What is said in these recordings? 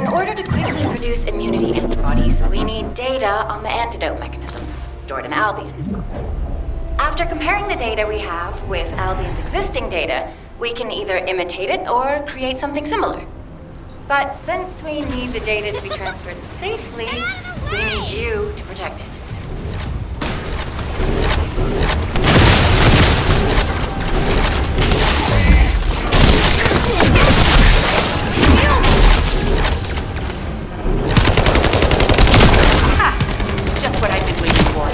In order to quickly produce immunity antibodies, we need data on the antidote mechanism, stored in Albion. After comparing the data we have with Albion's existing data, we can either imitate it or create something similar. But since we need the data to be transferred safely, we need you to protect it. Just what I've been waiting for.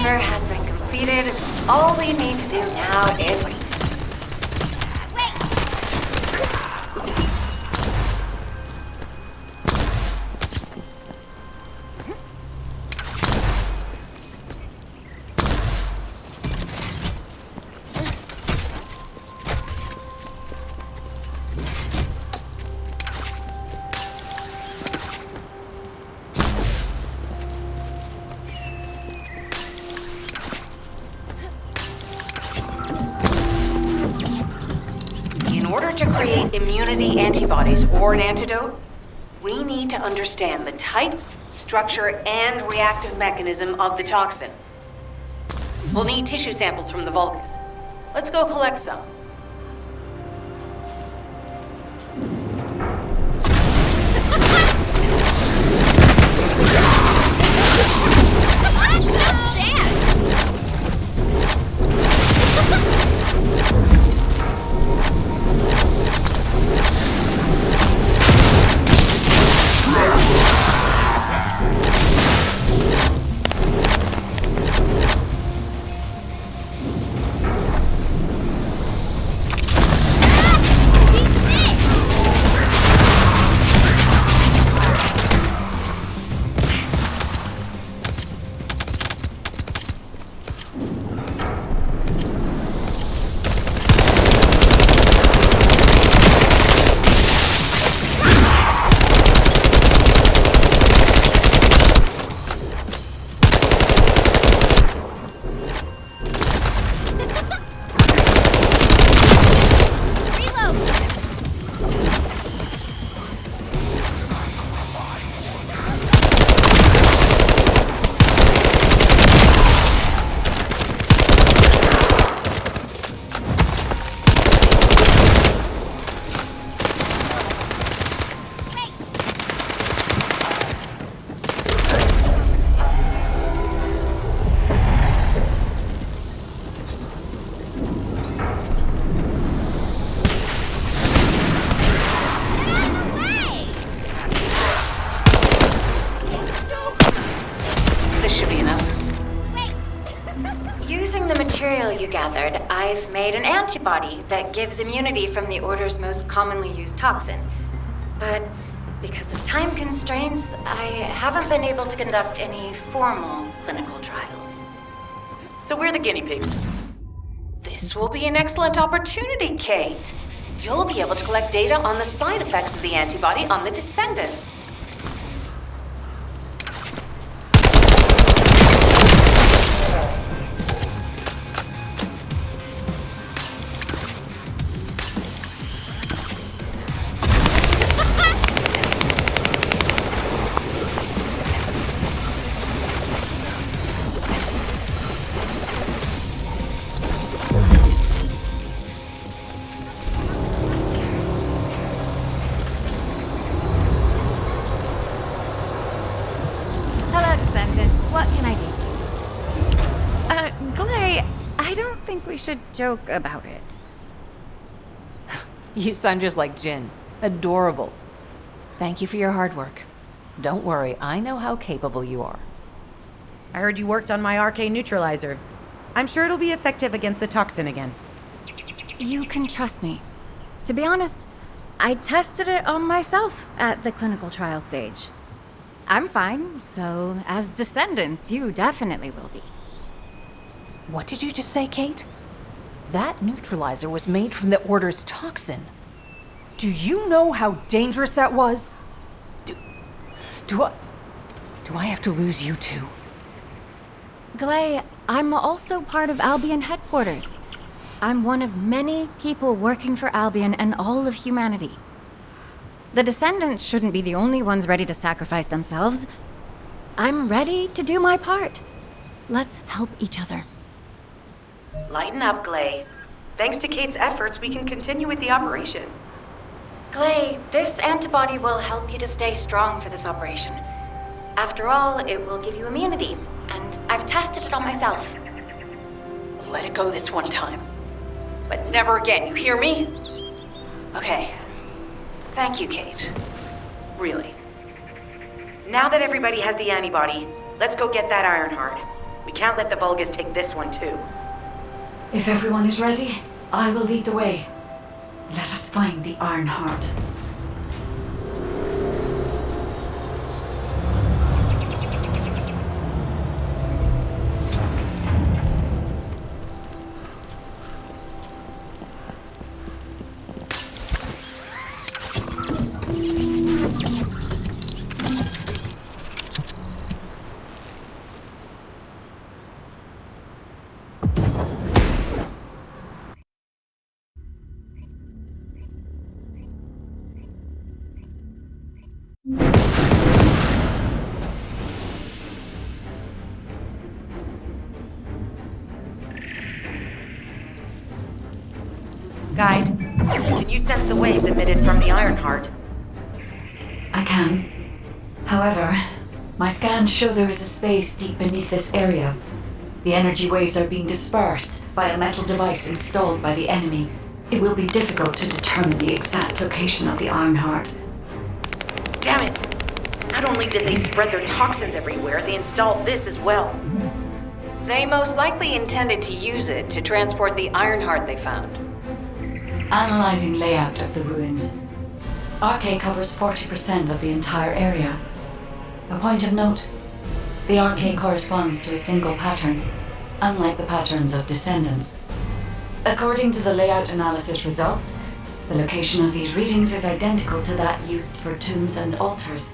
Has been completed. All we need to do now is wait. In order to create immunity antibodies or an antidote, we need to understand the type, structure, and reactive mechanism of the toxin. We'll need tissue samples from the Vulgus. Let's go collect some. Using the material you gathered, I've made an antibody that gives immunity from the Order's most commonly used toxin. But because of time constraints, I haven't been able to conduct any formal clinical trials. So we're the guinea pigs. This will be an excellent opportunity, Kate. You'll be able to collect data on the side effects of the antibody on the Descendants. Hello, Descendant. What can I do? Clay, I don't think we should joke about it. You sound just like Jin. Adorable. Thank you for your hard work. Don't worry, I know how capable you are. I heard you worked on my RK neutralizer. I'm sure it'll be effective against the toxin again. You can trust me. To be honest, I tested it on myself at the clinical trial stage. I'm fine, so as Descendants, you definitely will be. What did you just say, Kate? That neutralizer was made from the Order's toxin. Do you know how dangerous that was? Do I have to lose you too? Glay, I'm also part of Albion headquarters. I'm one of many people working for Albion and all of humanity. The Descendants shouldn't be the only ones ready to sacrifice themselves. I'm ready to do my part. Let's help each other. Lighten up, Glay. Thanks to Kate's efforts, we can continue with the operation. Glay, this antibody will help you to stay strong for this operation. After all, it will give you immunity, and I've tested it on myself. Let it go this one time. But never again, you hear me? Okay. Thank you, Kate. Really. Now that everybody has the antibody, let's go get that Ironheart. We can't let the Vulgus take this one too. If everyone is ready, I will lead the way. Let us find the Ironheart. Guide, can you sense the waves emitted from the Ironheart? I can. However, my scans show there is a space deep beneath this area. The energy waves are being dispersed by a metal device installed by the enemy. It will be difficult to determine the exact location of the Ironheart. Damn it! Not only did they spread their toxins everywhere, they installed this as well. They most likely intended to use it to transport the Ironheart they found. Analyzing layout of the ruins. RK covers 40% of the entire area. A point of note, the RK corresponds to a single pattern, unlike the patterns of Descendants. According to the layout analysis results, the location of these readings is identical to that used for tombs and altars.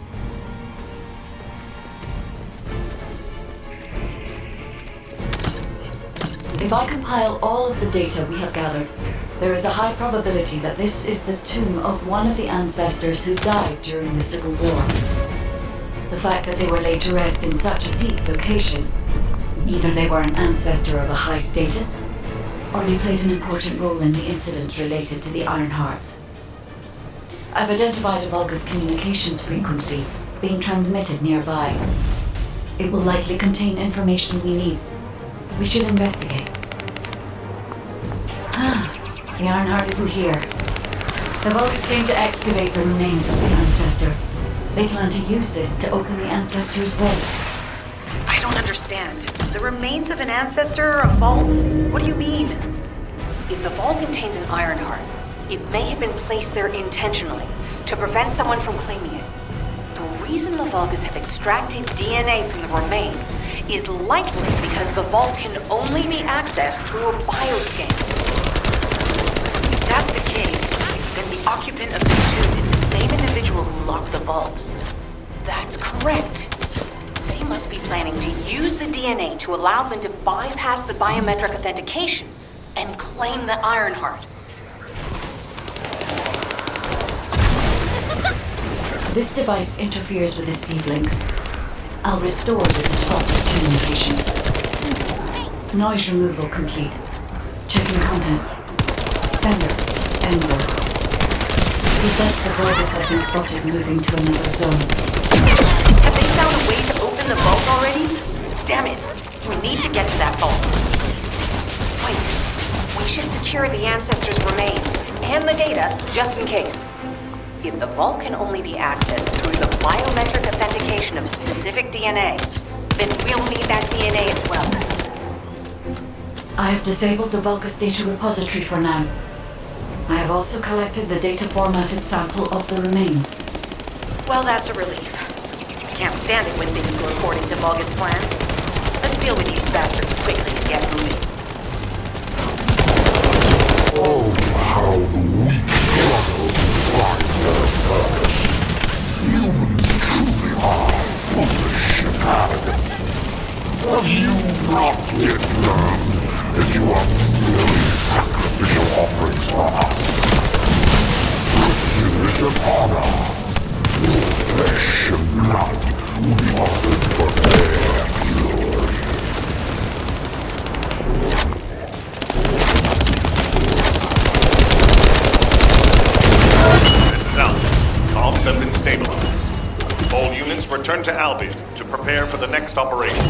If I compile all of the data we have gathered, there is a high probability that this is the tomb of one of the ancestors who died during the Civil War. The fact that they were laid to rest in such a deep location, either they were an ancestor of a high status, or they played an important role in the incidents related to the Ironhearts. I've identified a Vulgus communications frequency being transmitted nearby. It will likely contain information we need. We should investigate. The Ironheart isn't here. The Vulgus came to excavate the remains of the ancestor. They plan to use this to open the ancestor's vault. I don't understand. understand. The remains of an ancestor or a vault? What do you mean? If the vault contains an iron heart, it may have been placed there intentionally to prevent someone from claiming it. The reason the Vulgus have extracted DNA from the remains is likely because the vault can only be accessed through a bioscan. If that's the case, then the occupant of this tomb is the same individual who locked the vault. That's correct. They must be planning to use the DNA to allow them to bypass the biometric authentication and claim the iron heart. This device interferes with the sieve links. I'll restore the disrupted communication. Noise removal complete. Checking content. Sender. Enzo. He says the Vulgus have been spotted moving to another zone. Have they found a way to open the vault already? Damn it! We need to get to that vault. Wait, we should secure the ancestors' remains and the data just in case. If the vault can only be accessed through the biometric authentication of specific DNA, then we'll need that DNA as well. I have disabled the Vulgus data repository for now. I have also collected the data formatted sample of the remains. Well, that's a relief. Can't stand it when things go according to Vulgus plans. Let's deal with these bastards quickly and get moving. Oh, how the weak struggle to find their purpose. Humans truly are foolish and arrogant. Have you not yet learned that you are merely sacrificial offerings for us? Riches and honor, your flesh and blood will be offered for their glory. Comms have been stabilized. All units return to Albion to prepare for the next operation.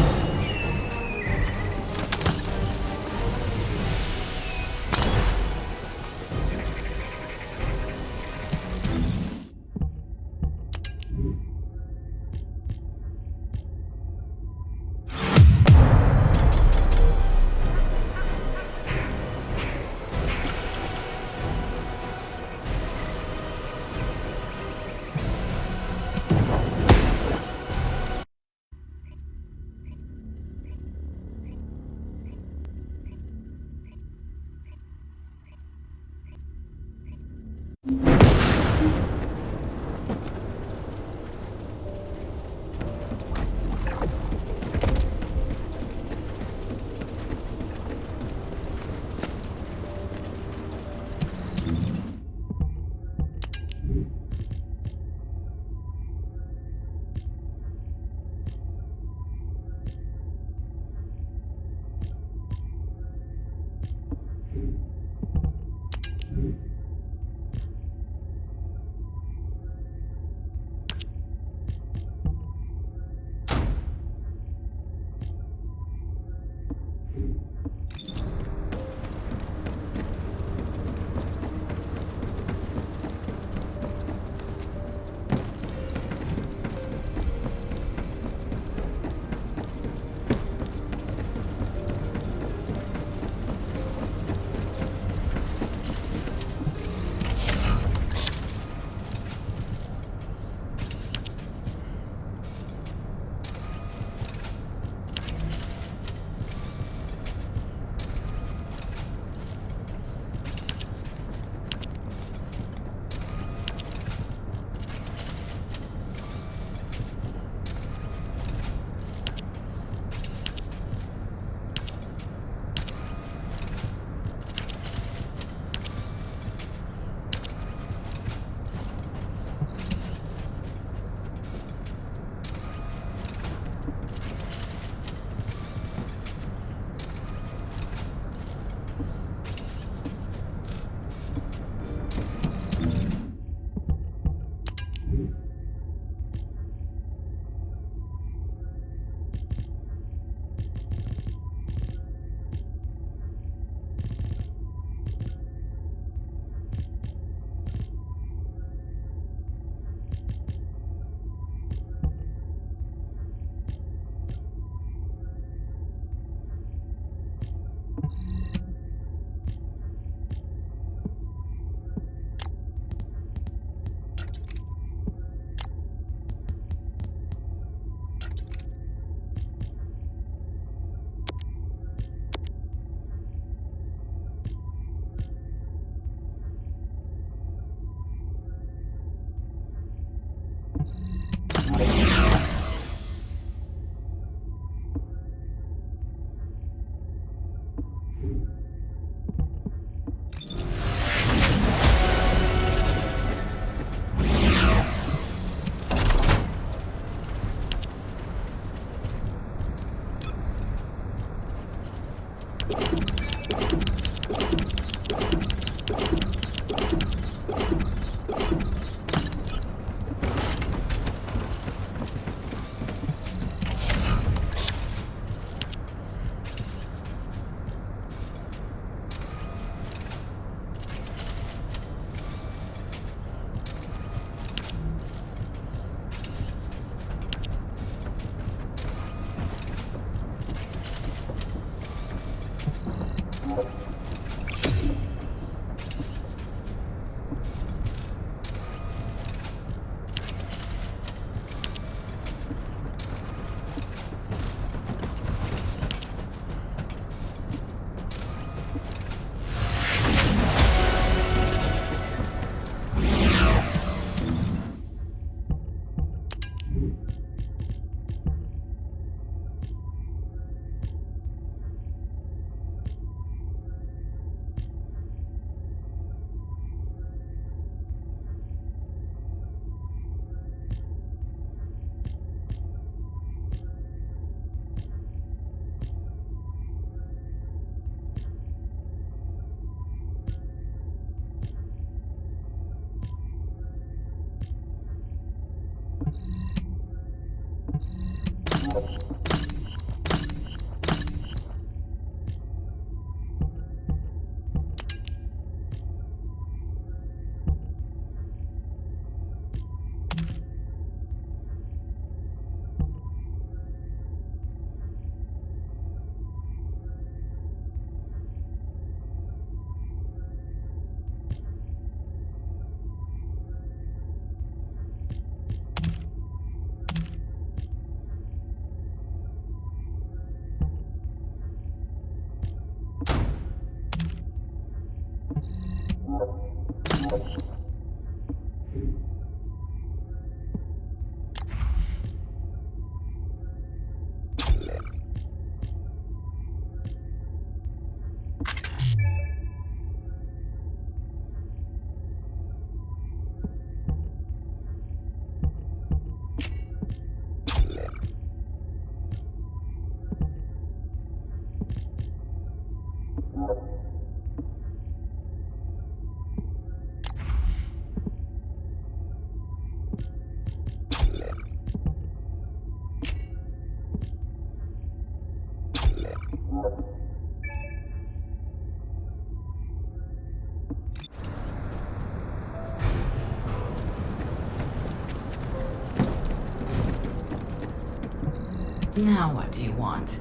Now what do you want?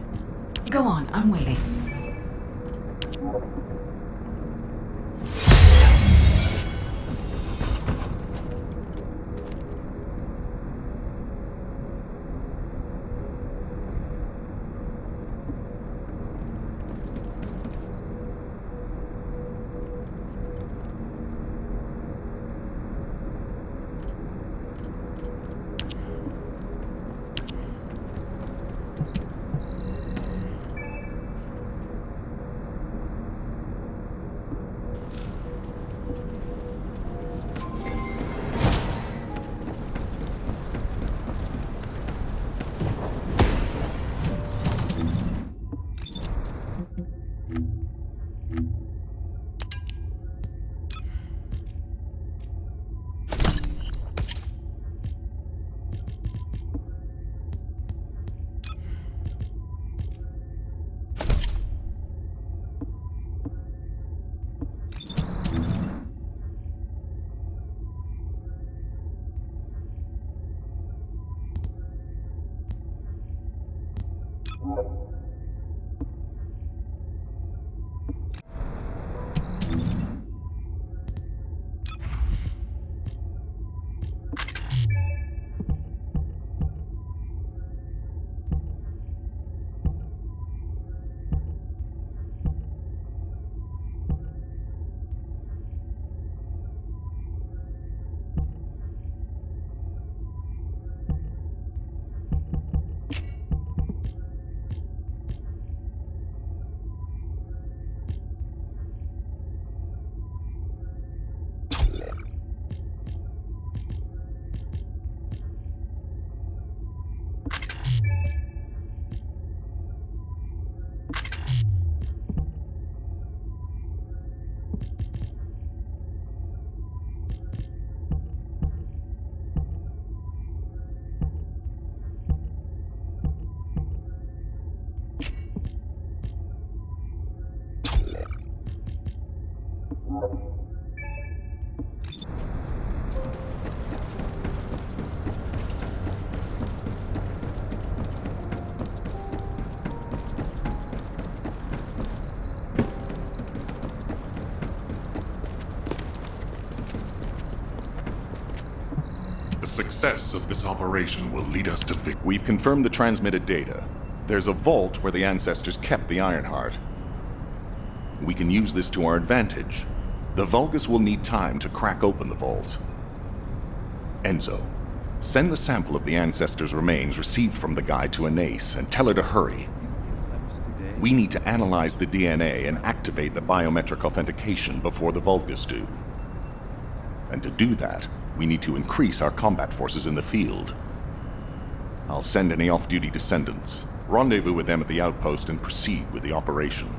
Go on, I'm waiting. The success of this operation will lead us to victory. We've confirmed the transmitted data. There's a vault where the ancestors kept the Ironheart. We can use this to our advantage. The Vulgus will need time to crack open the vault. Enzo, send the sample of the ancestors' remains received from the guide to Anais and tell her to hurry. We need to analyze the DNA and activate the biometric authentication before the Vulgus do. And to do that, we need to increase our combat forces in the field. I'll send any off-duty descendants, rendezvous with them at the outpost, and proceed with the operation.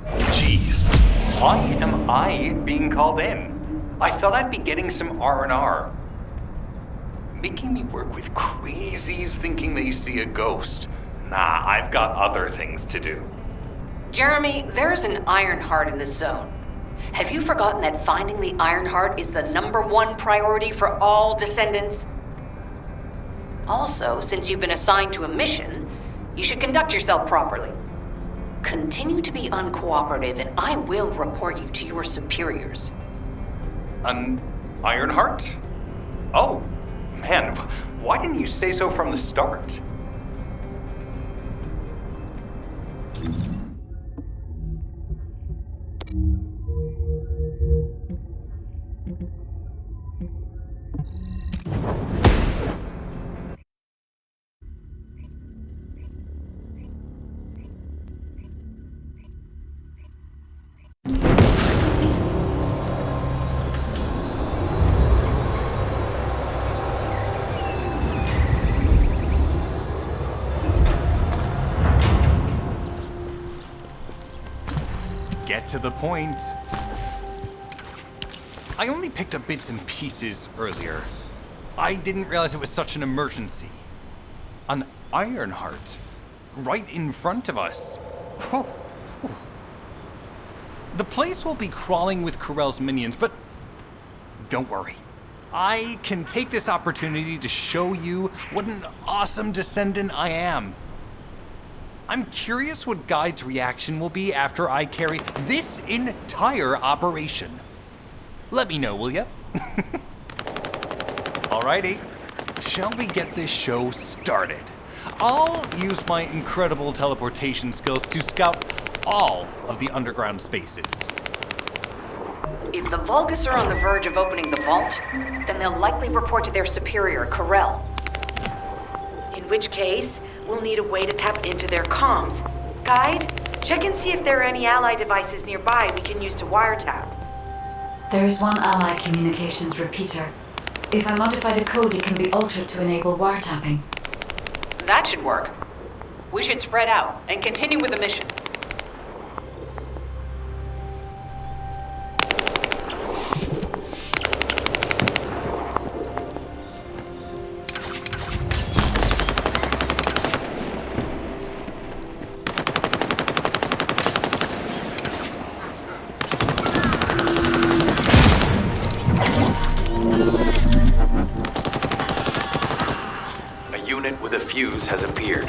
Jeez, why am I being called in? I thought I'd be getting some R&R. Making me work with crazies thinking they see a ghost. Nah, I've got other things to do. Jeremy, there's an Ironheart in this zone. Have you forgotten that finding the Ironheart is the #1 priority for all Descendants? Also, since you've been assigned to a mission, you should conduct yourself properly. Continue to be uncooperative, and I will report you to your superiors. An Ironheart? Oh, man, why didn't you say so from the start? Get to the point. I only picked up bits and pieces earlier. I didn't realize it was such an emergency. An Ironheart. Right in front of us. The place will be crawling with Corell's minions, but don't worry. I can take this opportunity to show you what an awesome descendant I am. I'm curious what Guide's reaction will be after I carry this entire operation. Let me know, will ya? Alrighty, shall we get this show started? I'll use my incredible teleportation skills to scout all of the underground spaces. If the Vulgus are on the verge of opening the vault, then they'll likely report to their superior, Corell. In which case, we'll need a way to tap into their comms. Guide, check and see if there are any ally devices nearby we can use to wiretap. There is one ally communications repeater. If I modify the code, it can be altered to enable wiretapping. That should work. We should spread out and continue with the mission. Unit with a fuse has appeared.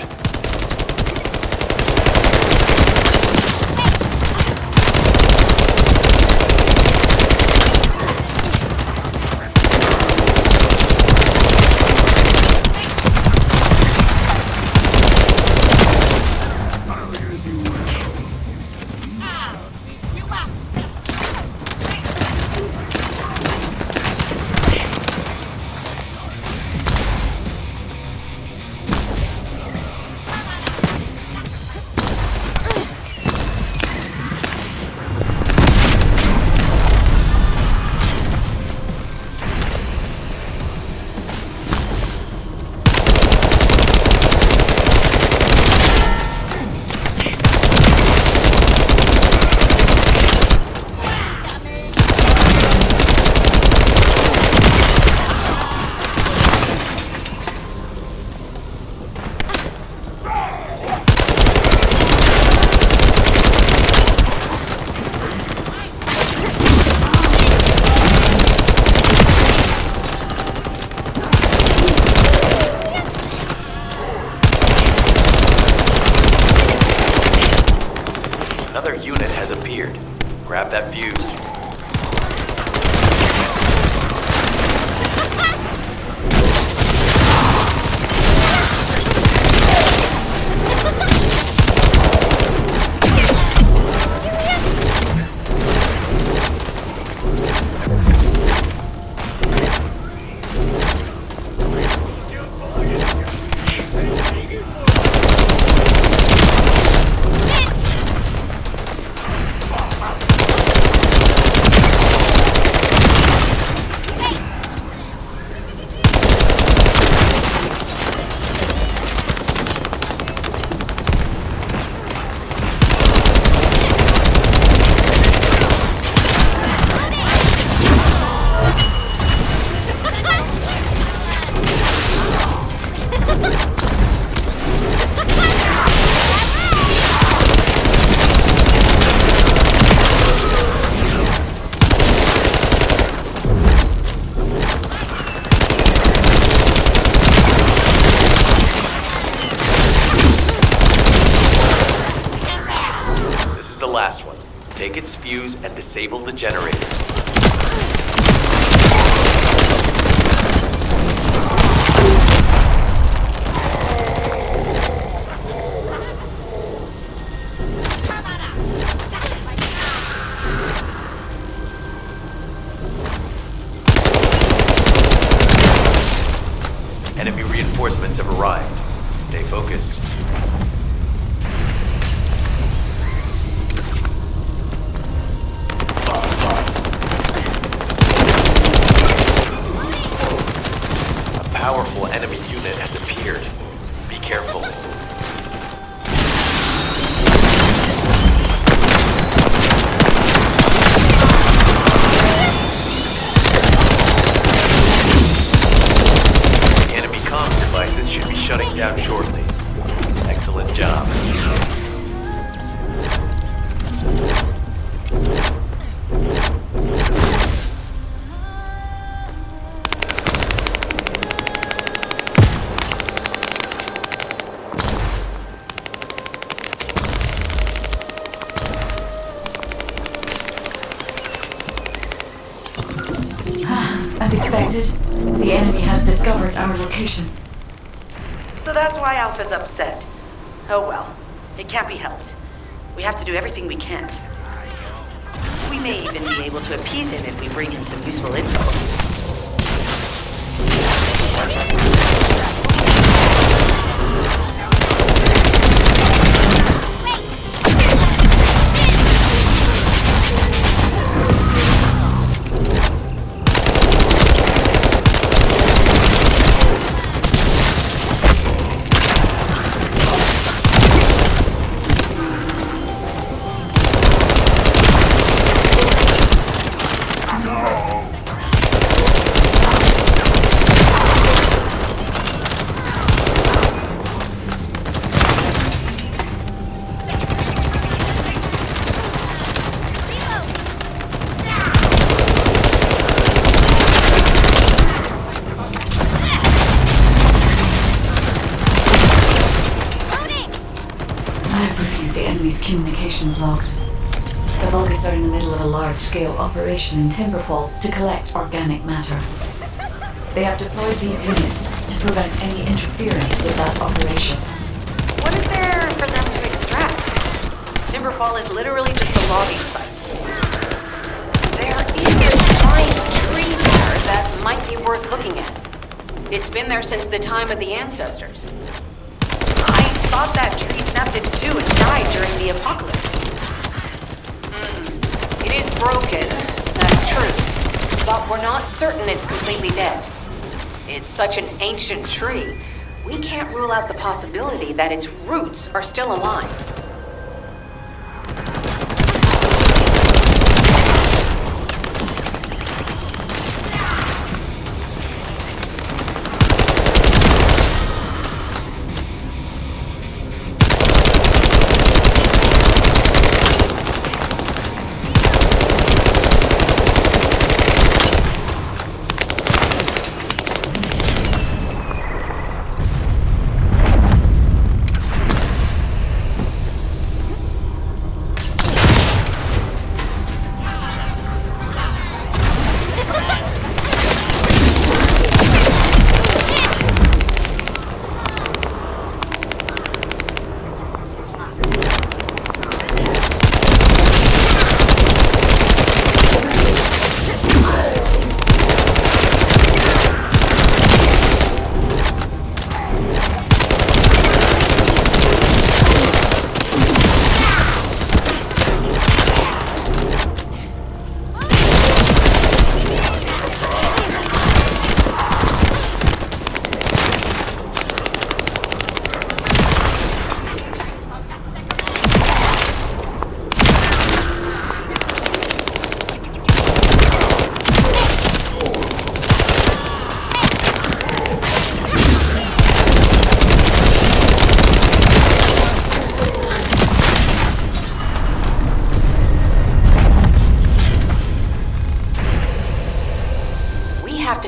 Another unit has appeared. Grab that fuse. Last one. Take its fuse and disable the generator. Enemy reinforcements have arrived. Stay focused. Powerful enemy unit has appeared. Be careful. The enemy comms devices should be shutting down shortly. Excellent job. As expected, the enemy has discovered our location. So that's why Alpha's upset. Oh well, it can't be helped. We have to do everything we can. We may even be able to appease him if we bring him some useful info. Communications logs. The Vulgus are in the middle of a large-scale operation in Timberfall to collect organic matter. They have deployed these units to prevent any interference with that operation. What is there for them to extract? Timberfall is literally just a logging site. There is a giant tree there that might be worth looking at. It's been there since the time of the ancestors. I thought that tree snapped in two and died during the apocalypse. It is broken, that's true. But we're not certain it's completely dead. It's such an ancient tree, we can't rule out the possibility that its roots are still alive.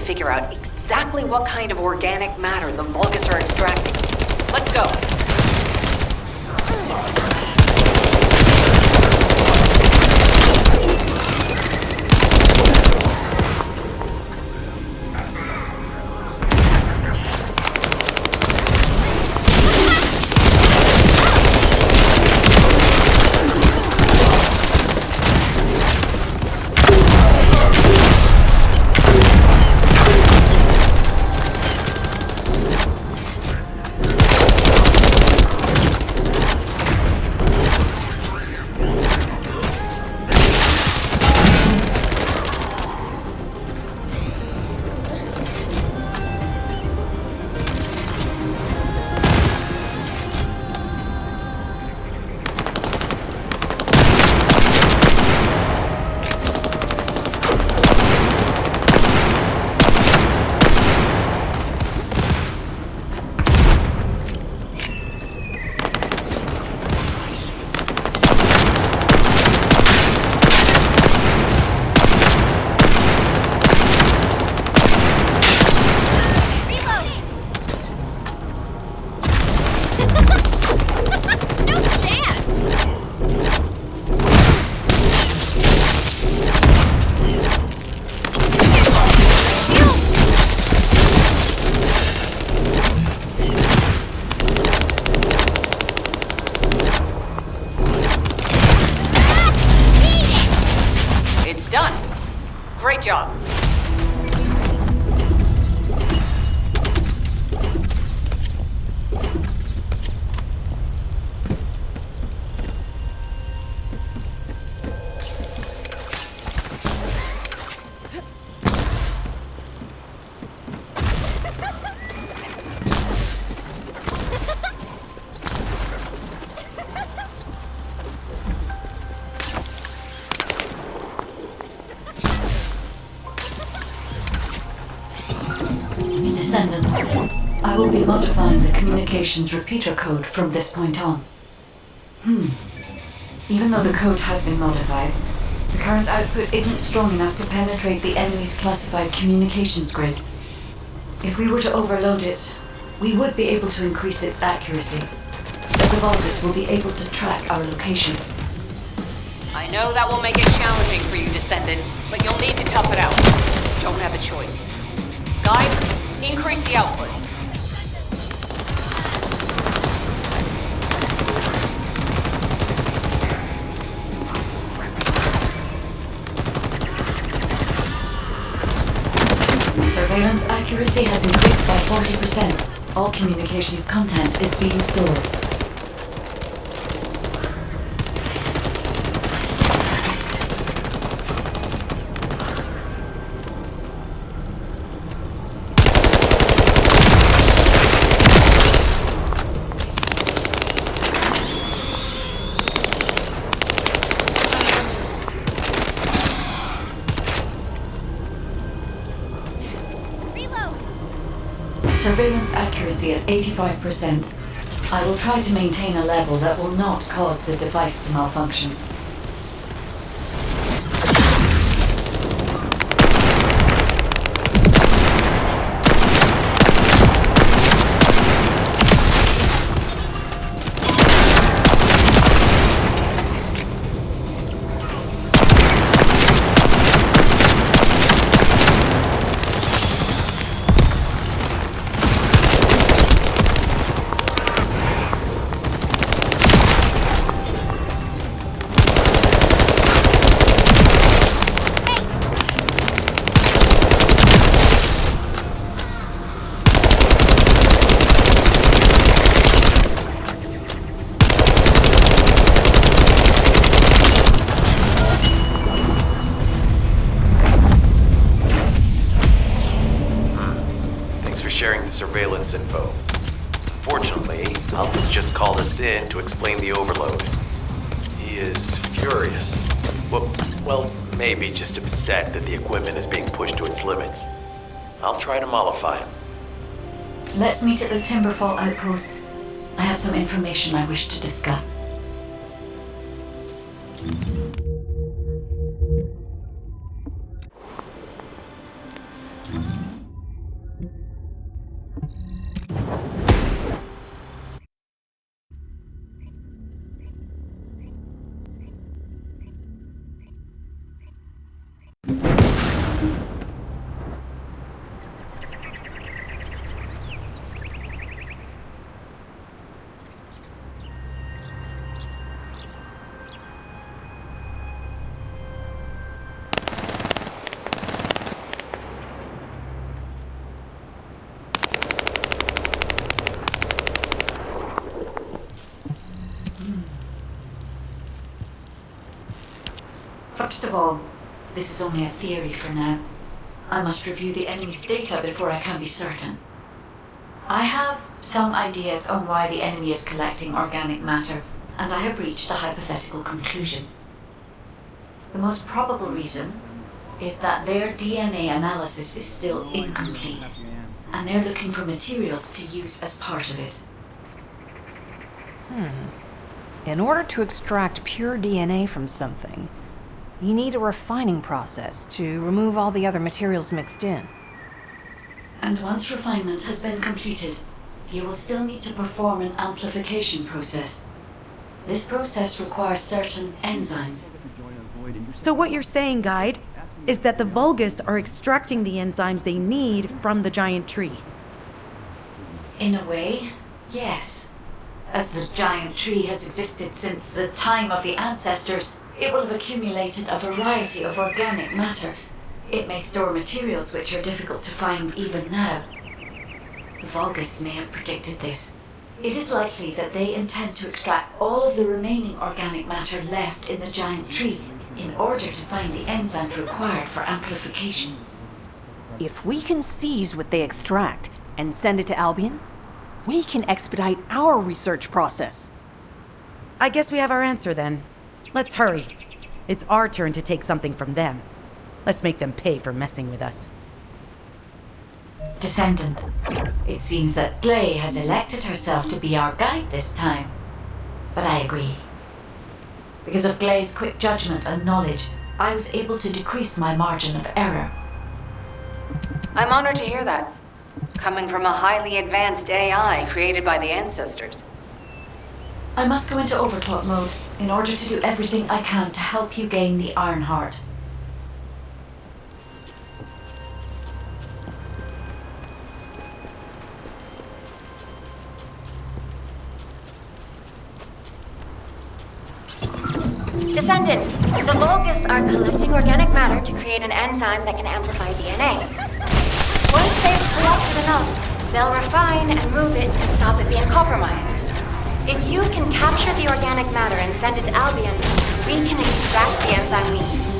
figure out exactly what kind of organic matter the Vulgus are extracting. Let's go. Great job. Descendant, I will be modifying the communications repeater code from this point on. Even though the code has been modified, the current output isn't strong enough to penetrate the enemy's classified communications grid. If we were to overload it, we would be able to increase its accuracy, but the Vulgus will be able to track our location. I know that will make it challenging for you, Descendant, but you'll need to tough it out. Don't have a choice. Guys, increase the output. Surveillance accuracy has increased by 40%. All communications content is being stored. Surveillance accuracy at 85%. I will try to maintain a level that will not cause the device to malfunction. Sharing the surveillance info. Unfortunately, Alpha's just called us in to explain the overload. He is furious. Well, maybe just upset that the equipment is being pushed to its limits. I'll try to mollify him. Let's meet at the Timberfall outpost. I have some information I wish to discuss. First of all, this is only a theory for now. I must review the enemy's data before I can be certain. I have some ideas on why the enemy is collecting organic matter, and I have reached a hypothetical conclusion. The most probable reason is that their DNA analysis is still incomplete, and they're looking for materials to use as part of it. In order to extract pure DNA from something, you need a refining process to remove all the other materials mixed in. And once refinement has been completed, you will still need to perform an amplification process. This process requires certain enzymes. So what you're saying, Guide, is that the Vulgus are extracting the enzymes they need from the giant tree. In a way, yes. As the giant tree has existed since the time of the ancestors, it will have accumulated a variety of organic matter. It may store materials which are difficult to find even now. The Vulgus may have predicted this. It is likely that they intend to extract all of the remaining organic matter left in the giant tree in order to find the enzymes required for amplification. If we can seize what they extract and send it to Albion, we can expedite our research process. I guess we have our answer then. Let's hurry. It's our turn to take something from them. Let's make them pay for messing with us. Descendant, it seems that Glay has elected herself to be our guide this time. But I agree. Because of Glay's quick judgment and knowledge, I was able to decrease my margin of error. I'm honored to hear that. Coming from a highly advanced AI created by the ancestors. I must go into overclock mode in order to do everything I can to help you gain the Iron Heart. Descendant, the Vulgus are collecting organic matter to create an enzyme that can amplify DNA. Once they've collected enough, they'll refine and move it to stop it being compromised. If you can capture the organic matter and send it to Albion, we can extract the enzyme we need.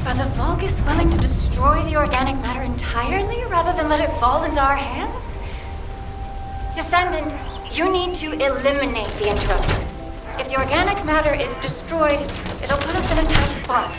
Are the Vulgus willing to destroy the organic matter entirely rather than let it fall into our hands? Descendant, you need to eliminate the interrupter. If the organic matter is destroyed, it'll put us in a tight spot.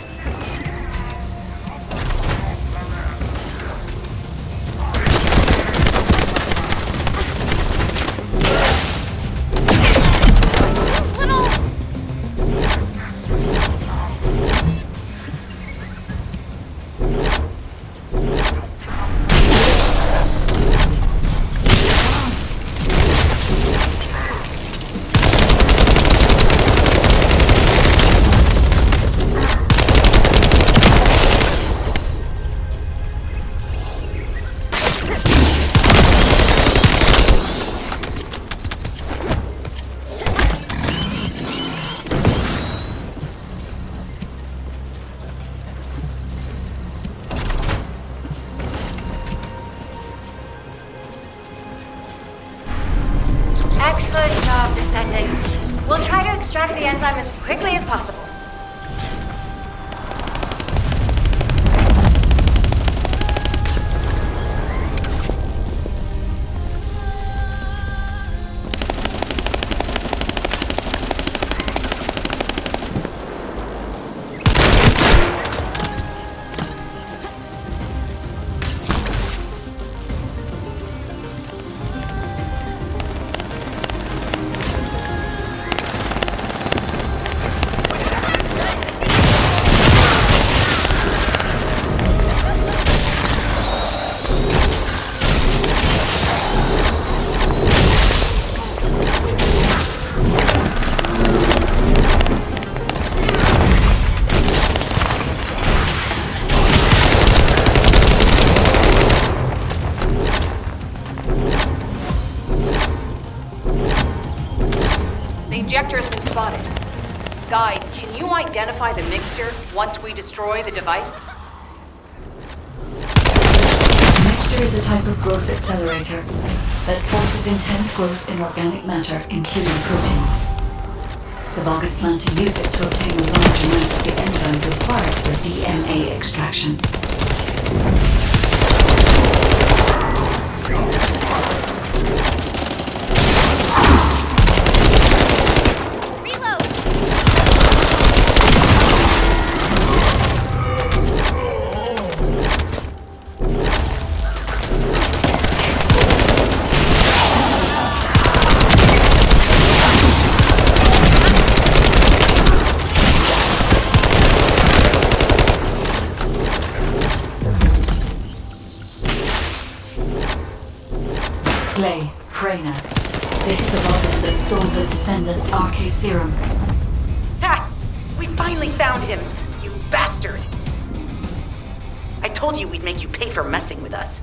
Excellent job, Descendant. We'll try to extract the enzyme as quickly as possible. The ejector has been spotted. Guide, can you identify the mixture once we destroy the device? The mixture is a type of growth accelerator that forces intense growth in organic matter, including proteins. The Vulgus plan to use it to obtain a large amount of the enzyme required for DNA extraction. This is the Vulgus that stole the Descendant's RK serum. Ha! We finally found him, you bastard! I told you we'd make you pay for messing with us.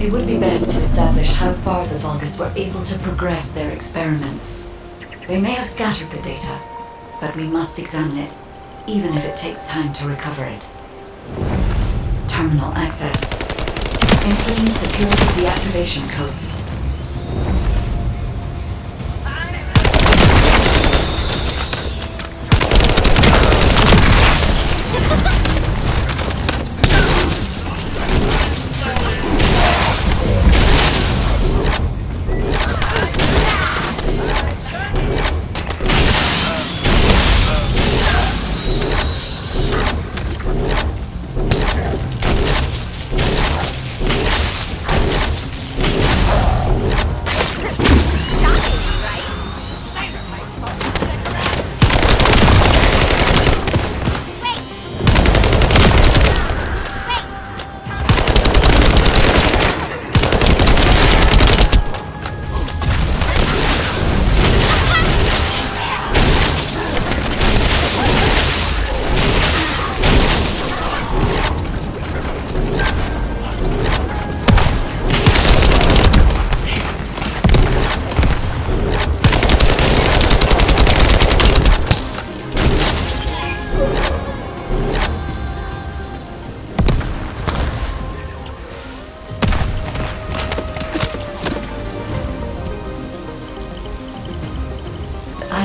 It would be best to establish how far the Vulgus were able to progress their experiments. They may have scattered the data, but we must examine it, even if it takes time to recover it. Terminal access. Entering security deactivation codes.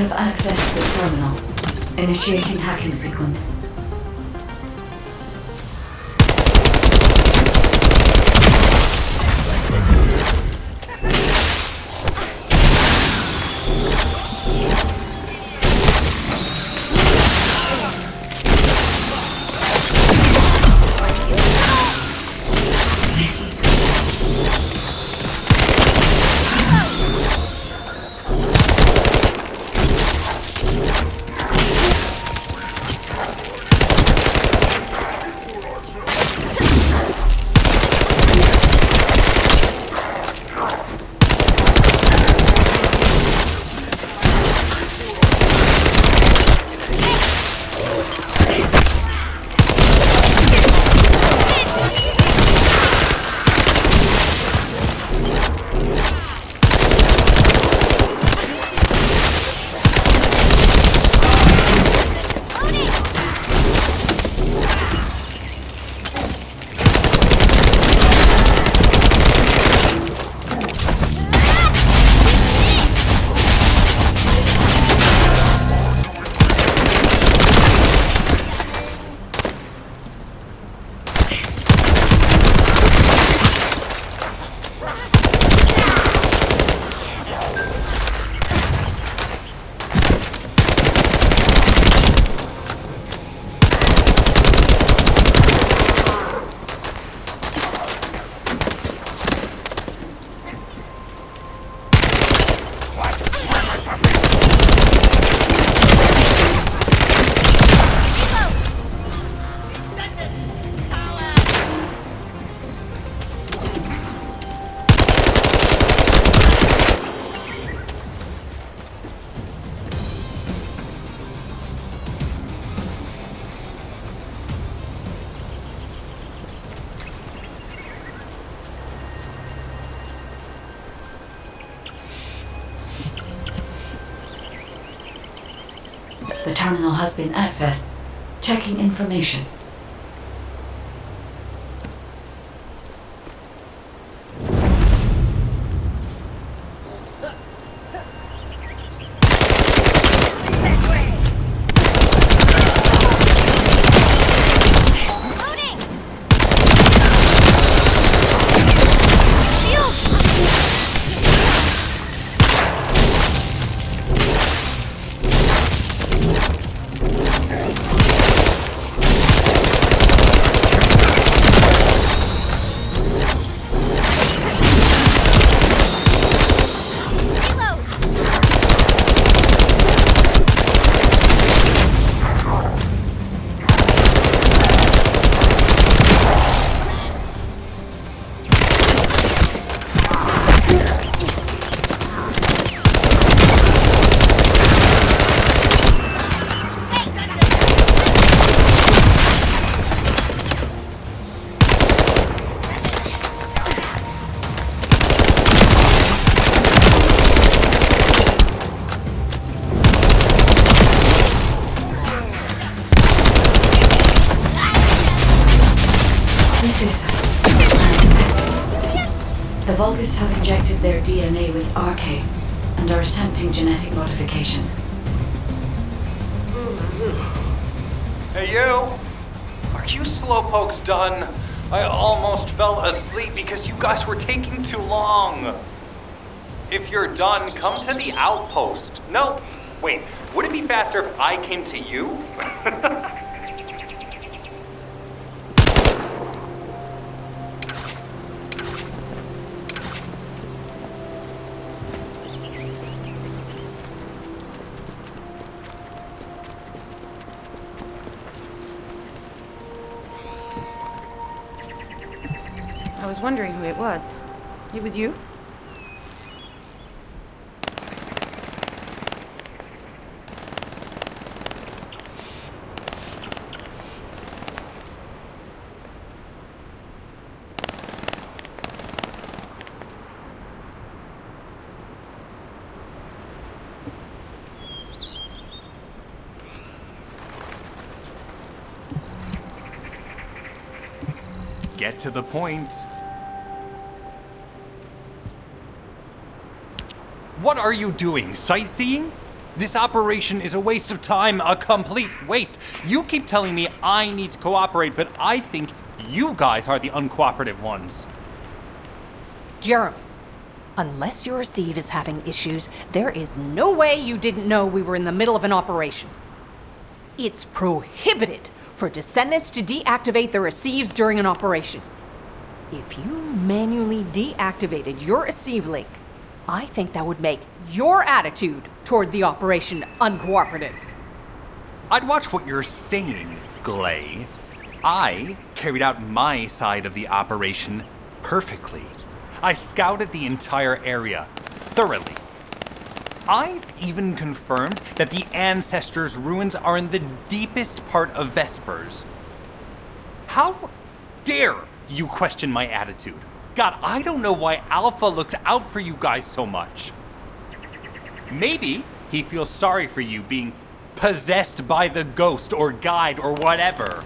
have accessed the terminal. Initiating hacking sequence. The terminal has been accessed. Checking information. The Vulgus have injected their DNA with RK and are attempting genetic modifications. Hey, you! Are you slowpokes done? I almost fell asleep because you guys were taking too long. If you're done, come to the outpost. No, wait, would it be faster if I came to you? I was wondering who it was. It was you? Get to the point. What are you doing? Sightseeing? This operation is a waste of time, a complete waste. You keep telling me I need to cooperate, but I think you guys are the uncooperative ones. Jeremy, unless your receive is having issues, there is no way you didn't know we were in the middle of an operation. It's prohibited for Descendants to deactivate the receives during an operation. If you manually deactivated your receive link, I think that would make your attitude toward the operation uncooperative. I'd watch what you're saying, Glay. I carried out my side of the operation perfectly. I scouted the entire area thoroughly. I've even confirmed that the Ancestors' ruins are in the deepest part of Vespers. How dare you question my attitude? God, I don't know why Alpha looks out for you guys so much. Maybe he feels sorry for you being possessed by the ghost or guide or whatever.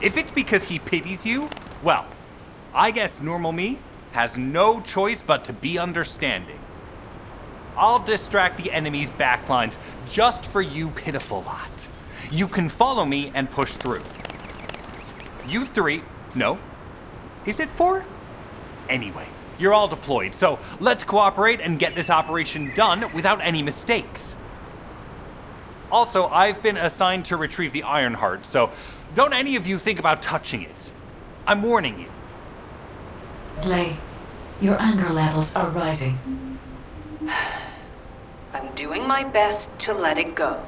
If it's because he pities you, well, I guess normal me has no choice but to be understanding. I'll distract the enemy's backlines just for you pitiful lot. You can follow me and push through. You three, no, is it four? Anyway, you're all deployed, so let's cooperate and get this operation done without any mistakes. Also, I've been assigned to retrieve the Ironheart, so don't any of you think about touching it. I'm warning you. Glay, your anger levels are rising. I'm doing my best to let it go.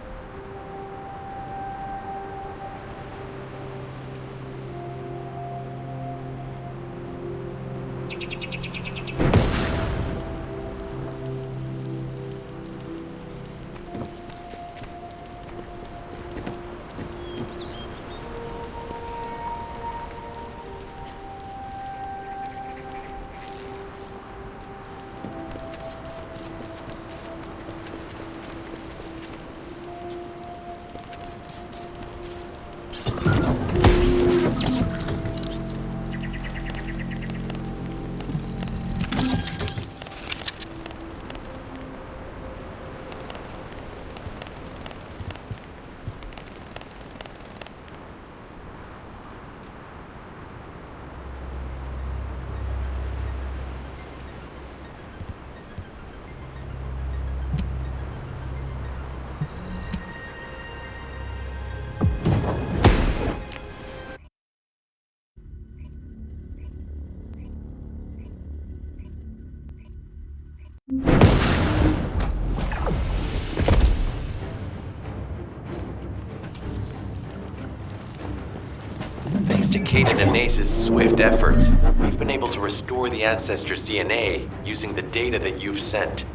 Thanks to Kaden and Nace's swift efforts, we've been able to restore the Ancestors' DNA using the data that you've sent.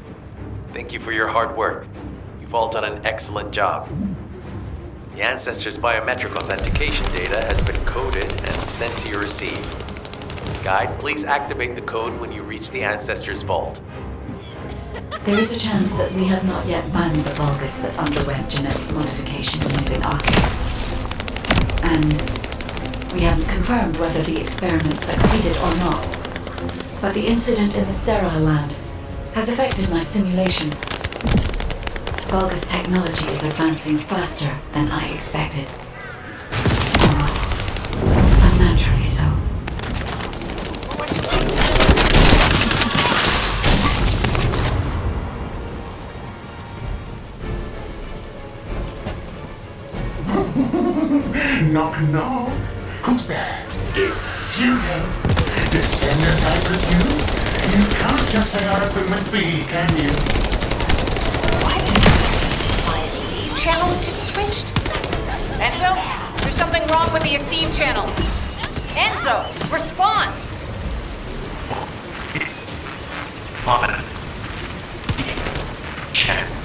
Thank you for your hard work. You've all done an excellent job. The Ancestors' biometric authentication data has been coded and sent to your receive. Guide, please activate the code when you reach the Ancestors' vault. There is a chance that we have not yet banned the Vulgus that underwent genetic modification using Arche. And we haven't confirmed whether the experiment succeeded or not. But the incident in the sterile land has affected my simulations. Vulgus technology is advancing faster than I expected. Almost unnaturally so. Knock, knock. Who's there? It's Student. Descendant, I presume? You can't just let our equipment be, can you? What? My Aceve channel was just switched? Enzo, there's something wrong with the Aceve channel. Enzo, respond! It's on channel.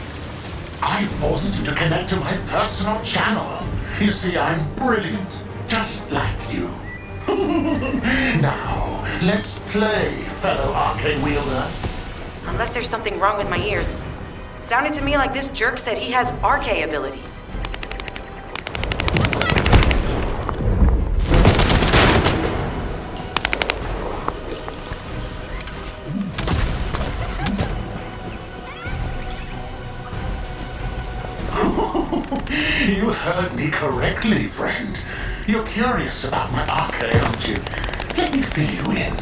I forced you to connect to my personal channel. You see, I'm brilliant, just like you. Now, let's play, fellow arcane wielder. Unless there's something wrong with my ears. Sounded to me like this jerk said he has arcane abilities. Exactly, friend. You're curious about my arcade, aren't you? Let me fill you in.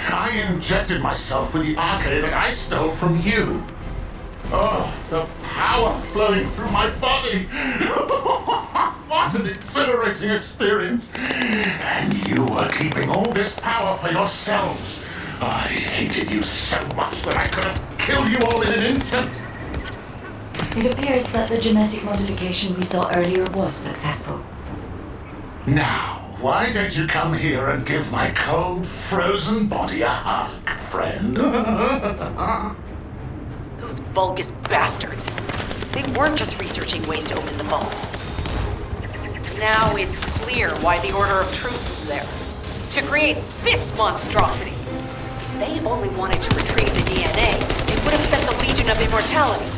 I injected myself with the arcade that I stole from you. Oh, the power flowing through my body. What an exhilarating experience. And you were keeping all this power for yourselves. I hated you so much that I could have killed you all in an instant. It appears that the genetic modification we saw earlier was successful. Now, why don't you come here and give my cold, frozen body a hug, friend? Those Vulgus bastards. They weren't just researching ways to open the vault. Now it's clear why the Order of Truth was there. To create this monstrosity. If they only wanted to retrieve the DNA, they would have sent the Legion of Immortality.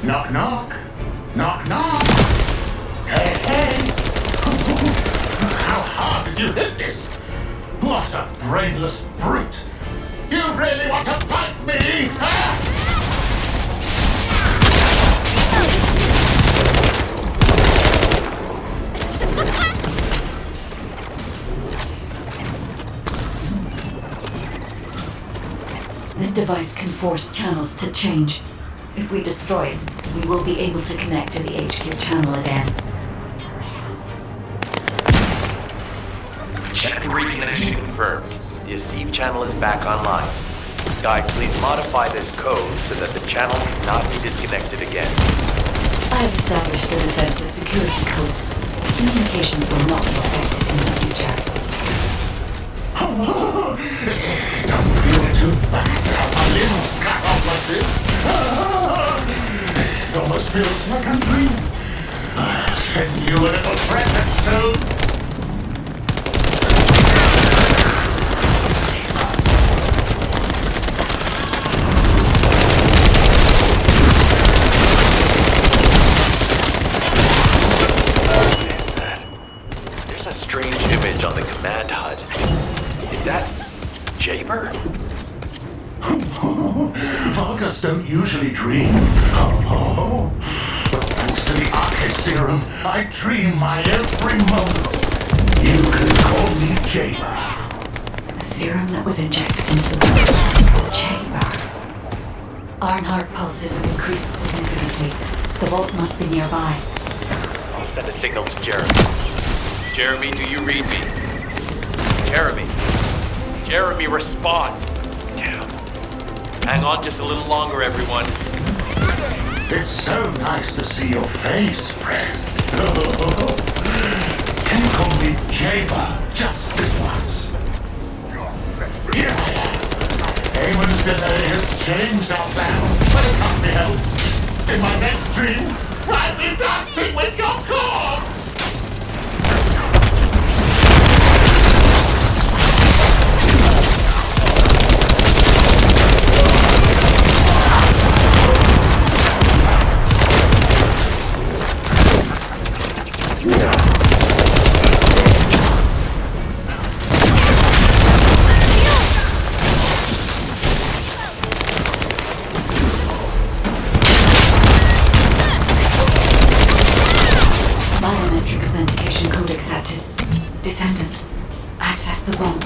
Knock, knock. Knock, knock. Hey, hey. How hard did you hit this? What a brainless brute. You really want to fight me, huh? This device can force channels to change. If we destroy it, we will be able to connect to the HQ channel again. Channel reconnection confirmed. The Asif channel is back online. Guide, please modify this code so that the channel cannot be disconnected again. I have established a defensive security code. Communications will not be affected in the future. It doesn't feel too bad to have my limbs cut off like this. It almost feels like I'm dreaming. I'll send you a little present soon. What is that? There's a strange image on the command HUD. Is that Jaber? Vulgus don't usually dream. Oh, but thanks to the arcade serum, I dream my every moment. You can call me Jaber. The serum that was injected into the vault. Chamber. Ironheart pulses have increased significantly. The vault must be nearby. I'll send a signal to Jeremy. Jeremy, do you read me? Jeremy. Jeremy, respond. Damn. Hang on just a little longer, everyone. It's so nice to see your face, friend. Can you call me Jaber just this once? Here I am. Eamon's delay has changed our plans, but it can't be helped. In my next dream, I'll be dancing with your corpse! Biometric authentication code accepted. Descendant, access the vault.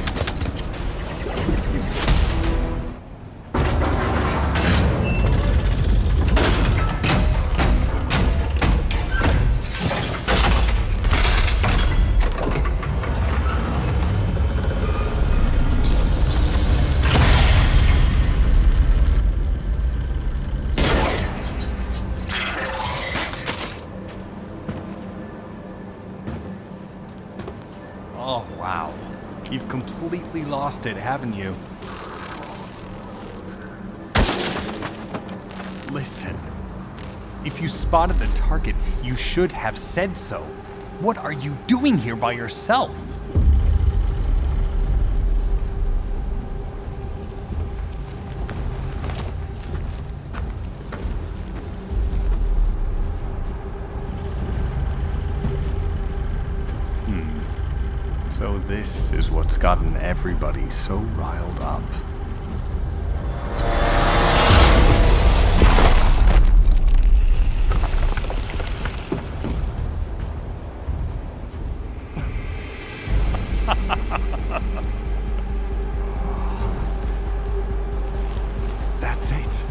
Oh, wow. You've completely lost it, haven't you? Listen. If you spotted the target, you should have said so. What are you doing here by yourself? This is what's gotten everybody so riled up. That's it.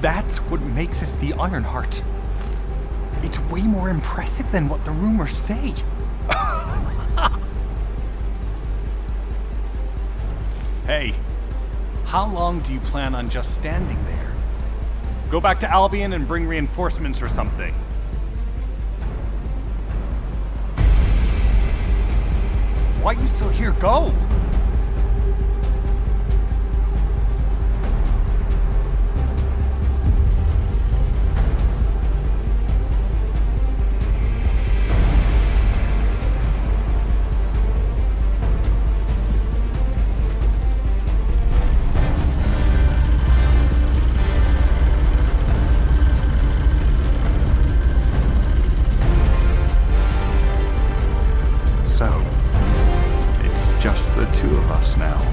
That's what makes us the Ironheart. It's way more impressive than what the rumors say. Hey, how long do you plan on just standing there? Go back to Albion and bring reinforcements or something. Why are you still here? Go! So, it's just the two of us now.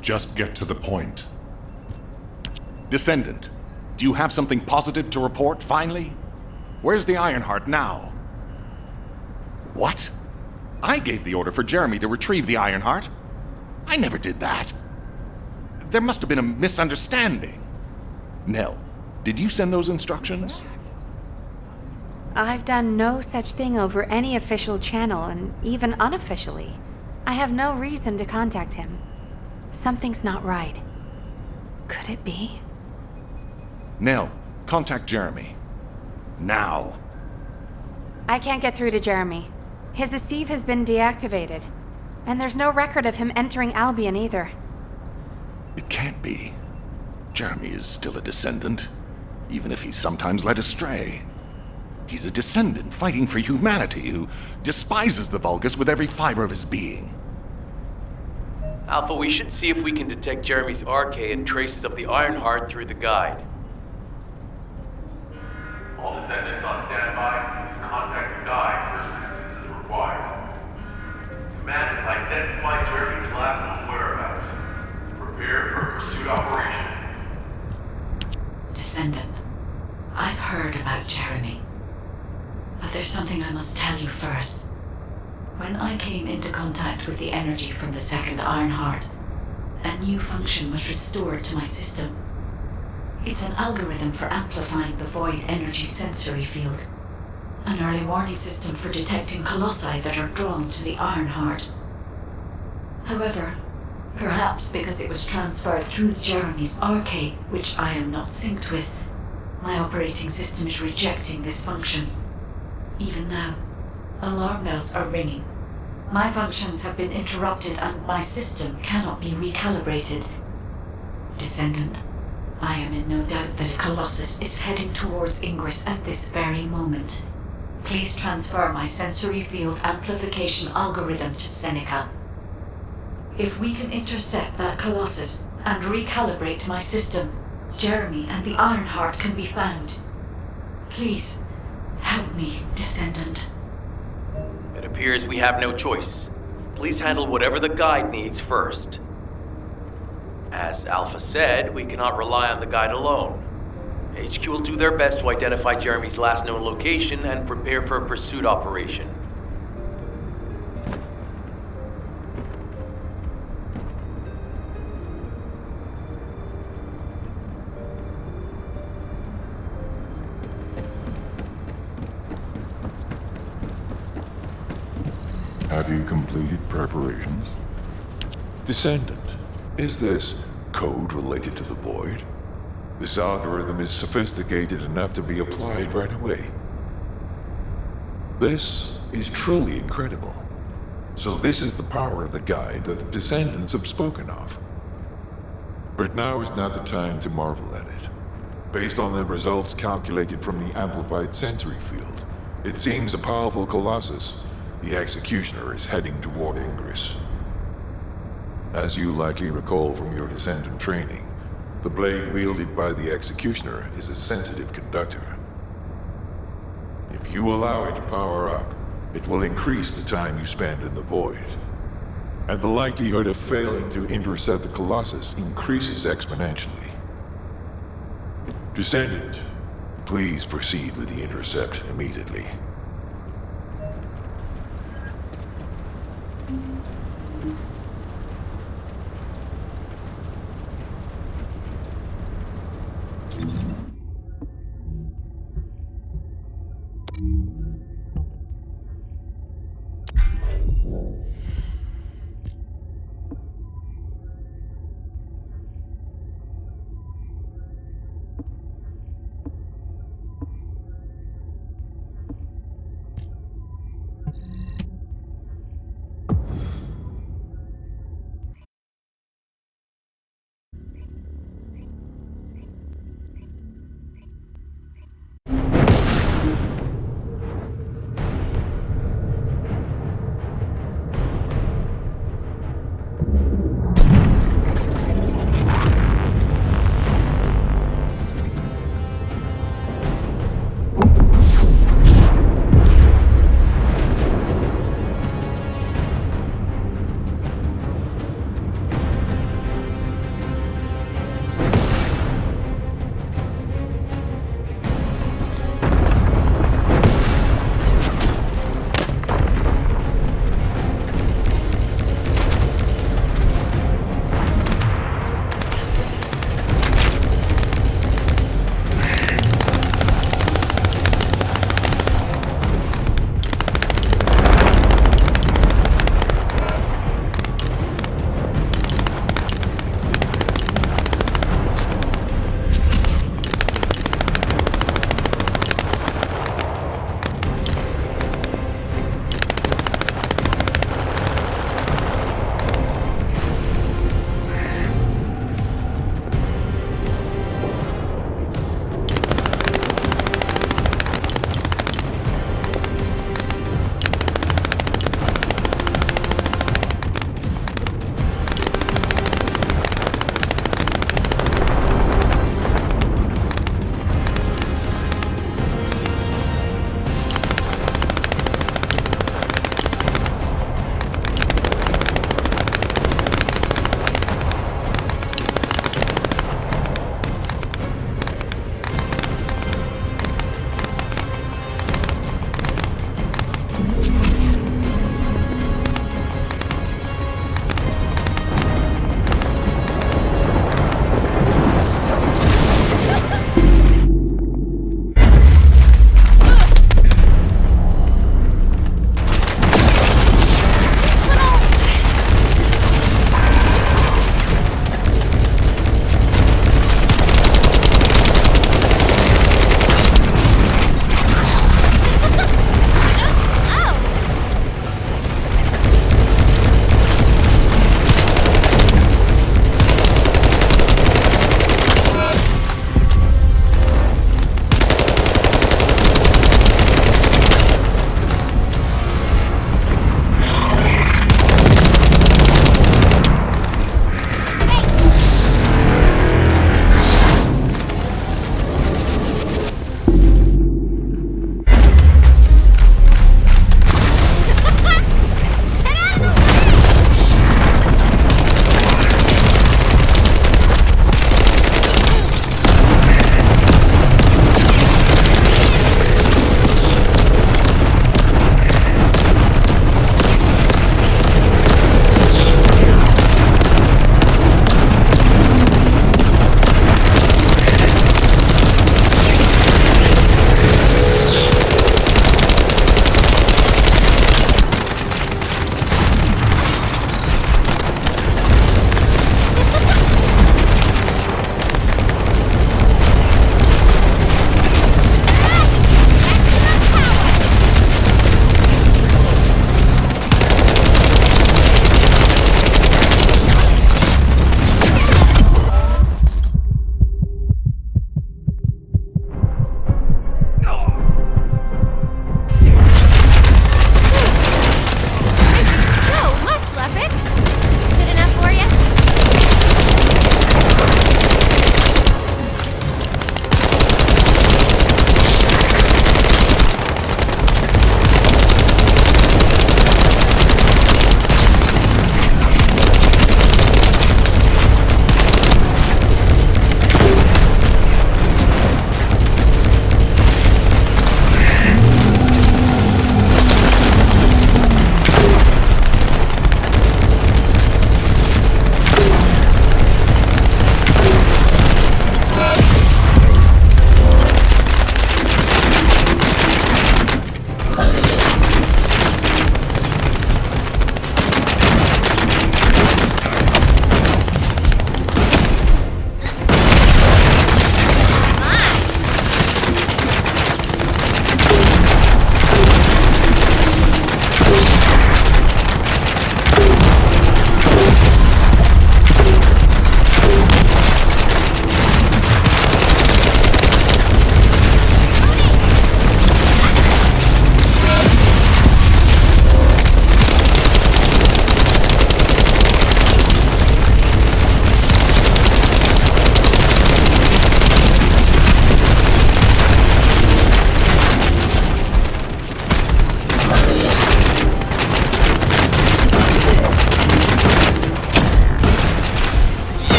Just get to the point. Descendant, do you have something positive to report, finally? Where's the Ironheart now? What? I gave the order for Jeremy to retrieve the Ironheart. I never did that. There must have been a misunderstanding. Nell, did you send those instructions? I've done no such thing over any official channel, and even unofficially. I have no reason to contact him. Something's not right. Could it be? Nell, contact Jeremy. Now. I can't get through to Jeremy. His Deceive has been deactivated. And there's no record of him entering Albion either. It can't be. Jeremy is still a descendant, even if he's sometimes led astray. He's a descendant fighting for humanity who despises the Vulgus with every fiber of his being. Alpha, we should see if we can detect Jeremy's arcade and traces of the Ironheart through the guide. All descendants on standby. Please contact the guide for assistance as required. Command has identified Jeremy's last known whereabouts. Prepare for pursuit operation. Descendant, I've heard about Jeremy. But there's something I must tell you first. When I came into contact with the energy from the second Ironheart, a new function was restored to my system. It's an algorithm for amplifying the void energy sensory field. An early warning system for detecting colossi that are drawn to the Ironheart. However, perhaps because it was transferred through Jeremy's arcade, which I am not synced with, my operating system is rejecting this function. Even now, alarm bells are ringing. My functions have been interrupted and my system cannot be recalibrated. Descendant, I am in no doubt that a Colossus is heading towards Ingress at this very moment. Please transfer my sensory field amplification algorithm to Seneca. If we can intercept that Colossus and recalibrate my system, Jeremy and the Ironheart can be found. Please, Help me, Descendant. It appears we have no choice. Please handle whatever the guide needs first. As Alpha said, we cannot rely on the guide alone. HQ will do their best to identify Jeremy's last known location and prepare for a pursuit operation. Have you completed preparations? Descendant, is this code related to the Void? This algorithm is sophisticated enough to be applied right away. This is truly incredible. So this is the power of the guide that the Descendants have spoken of. But now is not the time to marvel at it. Based on the results calculated from the amplified sensory field, it seems a powerful Colossus, the Executioner, is heading toward Ingress. As you likely recall from your Descendant training, the blade wielded by the Executioner is a sensitive conductor. If you allow it to power up, it will increase the time you spend in the Void. And the likelihood of failing to intercept the Colossus increases exponentially. Descendant, please proceed with the intercept immediately.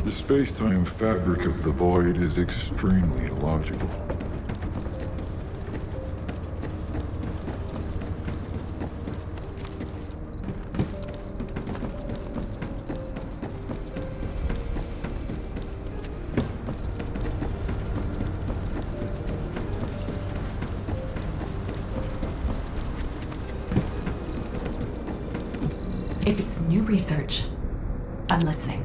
The space-time fabric of the void is extremely illogical. If it's new research, I'm listening.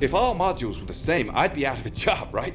If all modules were the same, I'd be out of a job, right?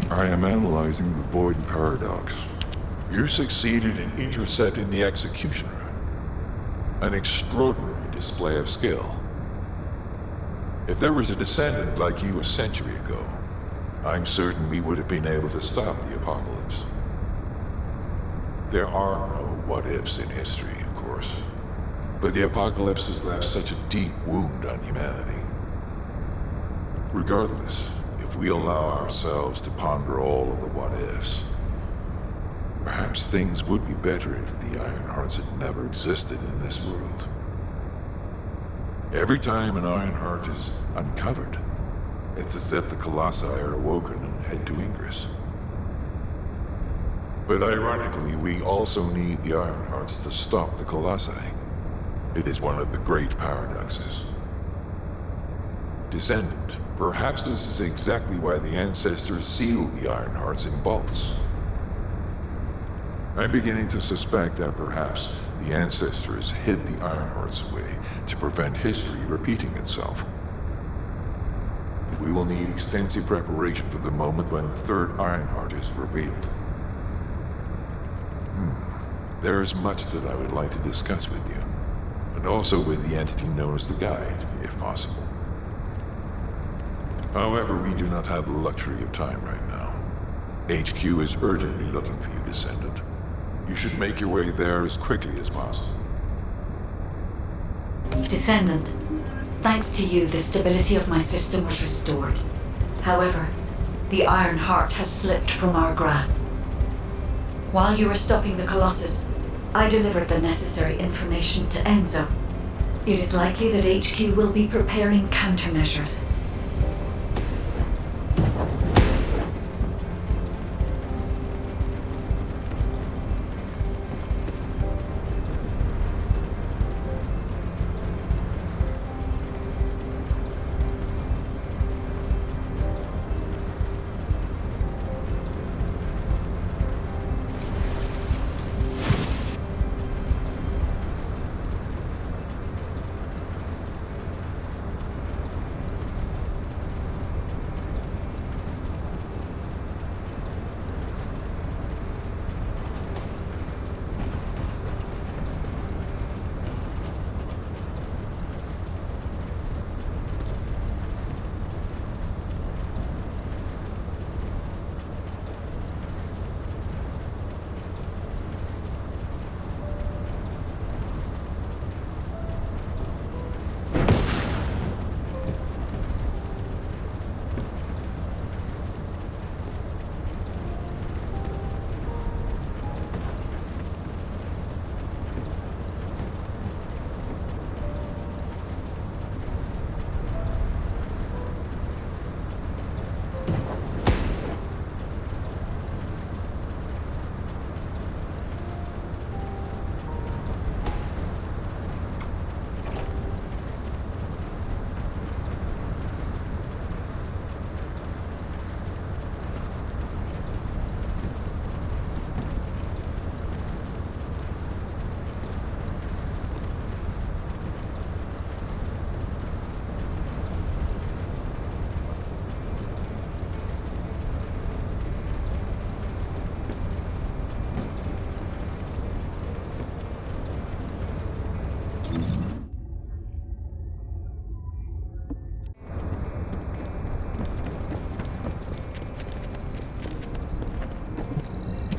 I am analyzing the Void Paradox. You succeeded in intercepting the Executioner. An extraordinary display of skill. If there was a descendant like you a century ago, I'm certain we would have been able to stop the apocalypse. There are no what-ifs in history, of course. But the apocalypse has left such a deep wound on humanity. Regardless, if we allow ourselves to ponder all of the what-ifs, perhaps things would be better if the Ironhearts had never existed in this world. Every time an Ironheart is uncovered, it's as if the Colossi are awoken and head to Ingress. But ironically, we also need the Ironhearts to stop the Colossi. It is one of the great paradoxes. Descendant, perhaps this is exactly why the ancestors sealed the Ironhearts in vaults. I'm beginning to suspect that perhaps the ancestors hid the Ironhearts away to prevent history repeating itself. We will need extensive preparation for the moment when the third Ironheart is revealed. There is much that I would like to discuss with you, and also with the entity known as the Guide, if possible. However, we do not have the luxury of time right now. HQ is urgently looking for you, Descendant. You should make your way there as quickly as possible. Descendant, thanks to you, the stability of my system was restored. However, the Iron Heart has slipped from our grasp. While you were stopping the Colossus, I delivered the necessary information to Enzo. It is likely that HQ will be preparing countermeasures.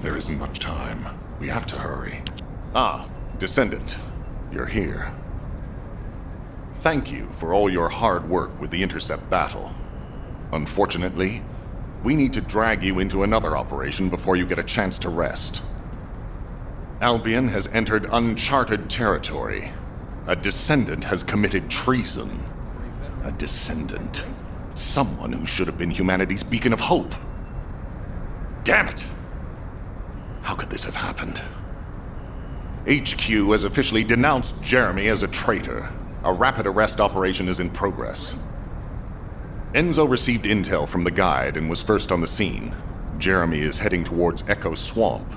There isn't much time. We have to hurry. Ah, Descendant. You're here. Thank you for all your hard work with the Intercept battle. Unfortunately, we need to drag you into another operation before you get a chance to rest. Albion has entered uncharted territory. A Descendant has committed treason. A Descendant. Someone who should have been humanity's beacon of hope. Damn it! How could this have happened? HQ has officially denounced Jeremy as a traitor. A rapid arrest operation is in progress. Enzo received intel from the guide and was first on the scene. Jeremy is heading towards Echo Swamp.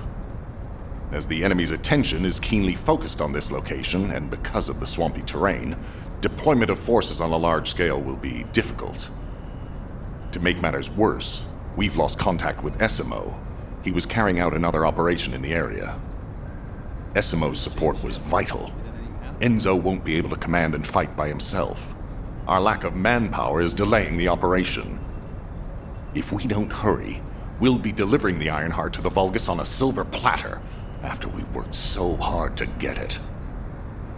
As the enemy's attention is keenly focused on this location, and because of the swampy terrain, deployment of forces on a large scale will be difficult. To make matters worse, we've lost contact with Essimo. He was carrying out another operation in the area. Essimo's support was vital. Enzo won't be able to command and fight by himself. Our lack of manpower is delaying the operation. If we don't hurry, we'll be delivering the Ironheart to the Vulgus on a silver platter after we've worked so hard to get it.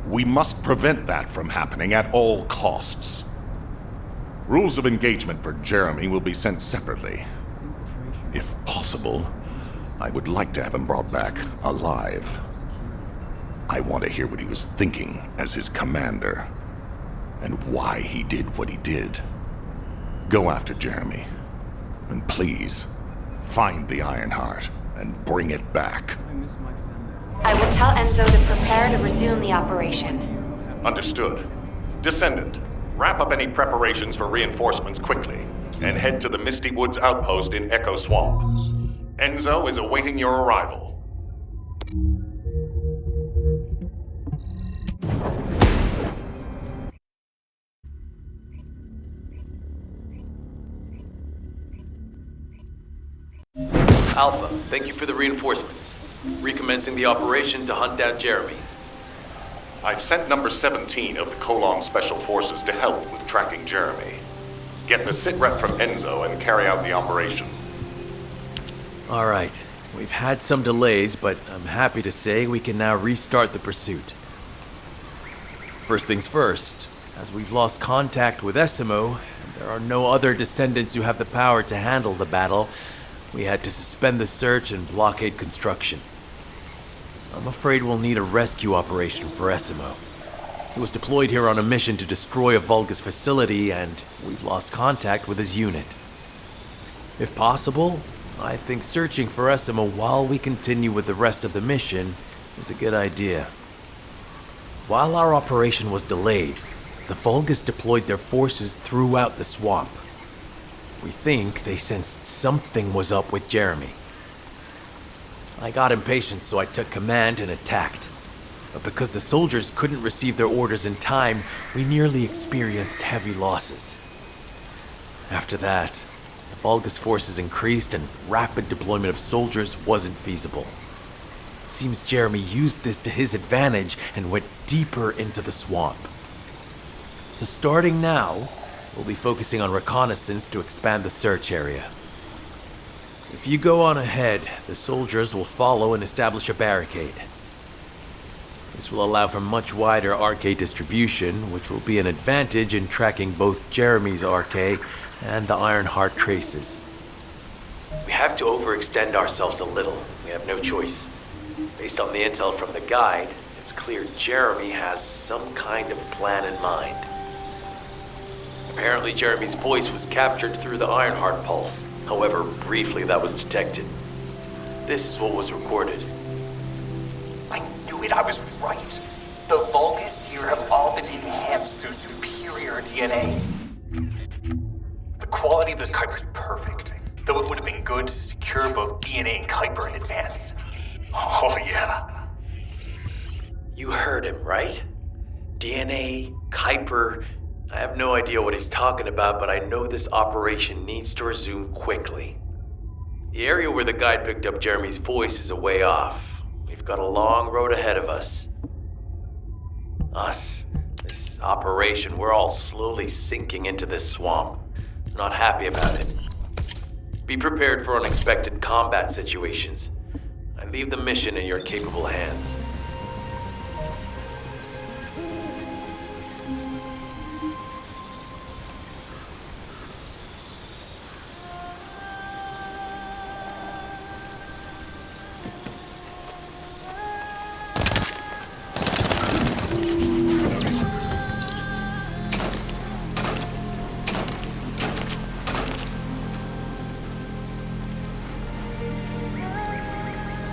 We must prevent that from happening at all costs. Rules of engagement for Jeremy will be sent separately. If possible, I would like to have him brought back alive. I want to hear what he was thinking as his commander, and why he did what he did. Go after Jeremy, and please, find the Ironheart and bring it back. I will tell Enzo to prepare to resume the operation. Understood. Descendant, wrap up any preparations for reinforcements quickly, and head to the Misty Woods outpost in Echo Swamp. Enzo is awaiting your arrival. Alpha, thank you for the reinforcements. Recommencing the operation to hunt down Jeremy. I've sent number 17 of the Colon Special Forces to help with tracking Jeremy. Get the sitrep from Enzo and carry out the operation. All right. We've had some delays, but I'm happy to say we can now restart the pursuit. First things first, as we've lost contact with Essimo, and there are no other descendants who have the power to handle the battle, we had to suspend the search and blockade construction. I'm afraid we'll need a rescue operation for Essimo. He was deployed here on a mission to destroy a Vulgus facility, and we've lost contact with his unit. If possible, I think searching for Essimo while we continue with the rest of the mission is a good idea. While our operation was delayed, the Vulgus deployed their forces throughout the swamp. We think they sensed something was up with Jeremy. I got impatient, so I took command and attacked. But because the soldiers couldn't receive their orders in time, we nearly experienced heavy losses. After that, the Vulgus forces increased and rapid deployment of soldiers wasn't feasible. It seems Jeremy used this to his advantage and went deeper into the swamp. So starting now, we'll be focusing on reconnaissance to expand the search area. If you go on ahead, the soldiers will follow and establish a barricade. This will allow for much wider RK distribution, which will be an advantage in tracking both Jeremy's RK and the Ironheart traces. We have to overextend ourselves a little. We have no choice. Based on the intel from the guide, it's clear Jeremy has some kind of plan in mind. Apparently Jeremy's voice was captured through the Ironheart pulse. However, briefly that was detected. This is what was recorded. I knew it, I was right. The Vulgus here have all been enhanced through superior DNA. The quality of this Kuiper's perfect, though it would have been good to secure both DNA and Kuiper in advance. Oh yeah. You heard him, right? DNA, Kuiper. I have no idea what he's talking about, but I know this operation needs to resume quickly. The area where the guide picked up Jeremy's voice is a way off. We've got a long road ahead of us. This operation, we're all slowly sinking into this swamp. Not happy about it. Be prepared for unexpected combat situations. I leave the mission in your capable hands.